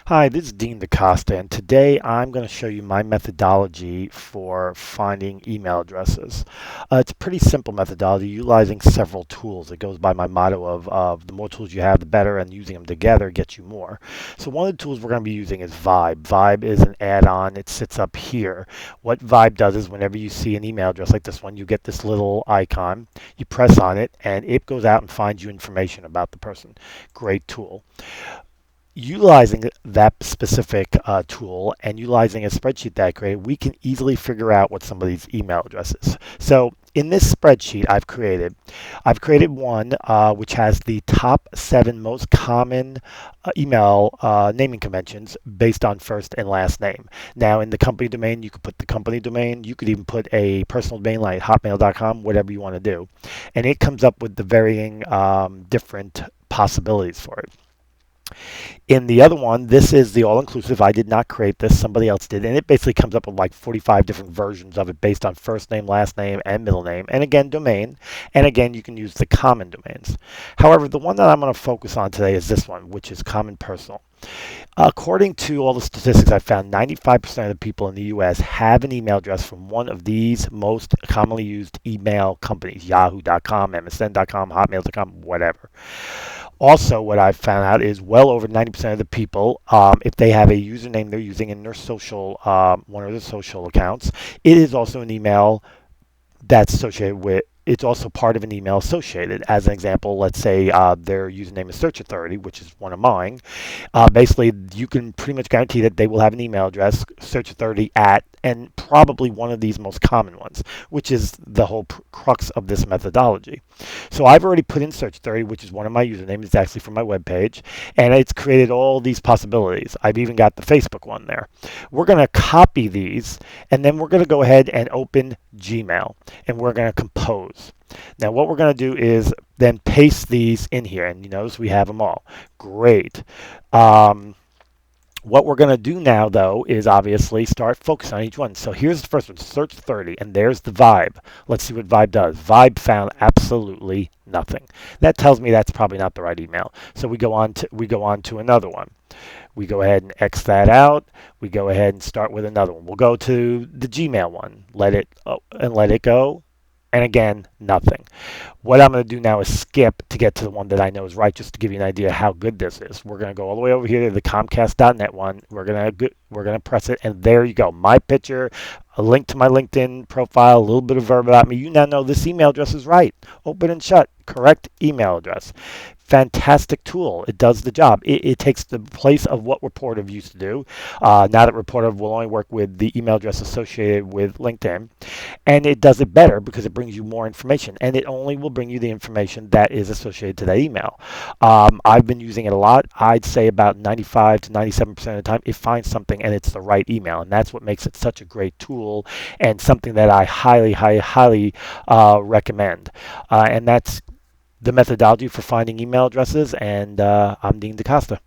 Hi, this is Dean DaCosta, and today I'm going to show you my methodology for finding email addresses. It's a pretty simple methodology utilizing several tools. It goes by my motto of the more tools you have, the better, and using them together gets you more. So one of the tools we're going to be using is Vibe. Vibe is an add-on. It sits up here. What Vibe does is whenever you see an email address like this one, you get this little icon. You press on it, and it goes out and finds you information about the person. Great tool. Utilizing that specific tool and utilizing a spreadsheet that I created, we can easily figure out what somebody's email address is. So in this spreadsheet I've created one which has the top 7 most common email naming conventions based on first and last name. Now in the company domain, you could put the company domain. You could even put a personal domain like hotmail.com, whatever you want to do. And it comes up with the varying different possibilities for it. In the other one, this is the all-inclusive. I did not create this, somebody else did, and it basically comes up with like 45 different versions of it based on first name, last name, and middle name, and again, domain. And again, you can use the common domains. However, the one that I'm going to focus on today is this one, which is common personal. According to all the statistics I found, 95% of the people in the US have an email address from one of these most commonly used email companies: yahoo.com, msn.com, hotmail.com, whatever. Also, what I've found out is well over 90% of the people, if they have a username they're using in their social, one of their social accounts, it is also an email that's associated with. It's also part of an email associated. As an example, let's say their username is Search Authority, which is one of mine. Basically, you can pretty much guarantee that they will have an email address, Search Authority at, and probably one of these most common ones, which is the whole crux of this methodology. So I've already put in Search Authority, which is one of my usernames. It's actually from my webpage, and it's created all these possibilities. I've even got the Facebook one there. We're going to copy these, and then we're going to go ahead and open Gmail, and we're going to compose. Now what we're going to do is then paste these in here, and you notice we have them all. Great. What we're going to do now, though, is obviously start focusing on each one. So here's the first one, Search 30, and there's the Vibe. Let's see what Vibe does. Vibe found absolutely nothing. That tells me that's probably not the right email. So we go on to another one. We go ahead and X that out. We go ahead and start with another one. We'll go to the Gmail one. Let it go. And again, nothing. What I'm going to do now is skip to get to the one that I know is right, just to give you an idea how good this is. We're going to go all the way over here to the Comcast.net one. We're going to press it, and there you go. My picture, a link to my LinkedIn profile, a little bit of verb about me. You now know this email address is right. Open and shut. Correct email address. Fantastic tool. It does the job. It takes the place of what Rapportive used to do. Now that Rapportive will only work with the email address associated with LinkedIn, and it does it better because it brings you more information, and it only will bring you the information that is associated to that email. I've been using it a lot. I'd say about 95 to 97% of the time it finds something and it's the right email, and that's what makes it such a great tool and something that I highly, highly, highly recommend. And that's the methodology for finding email addresses, and I'm Dean DaCosta.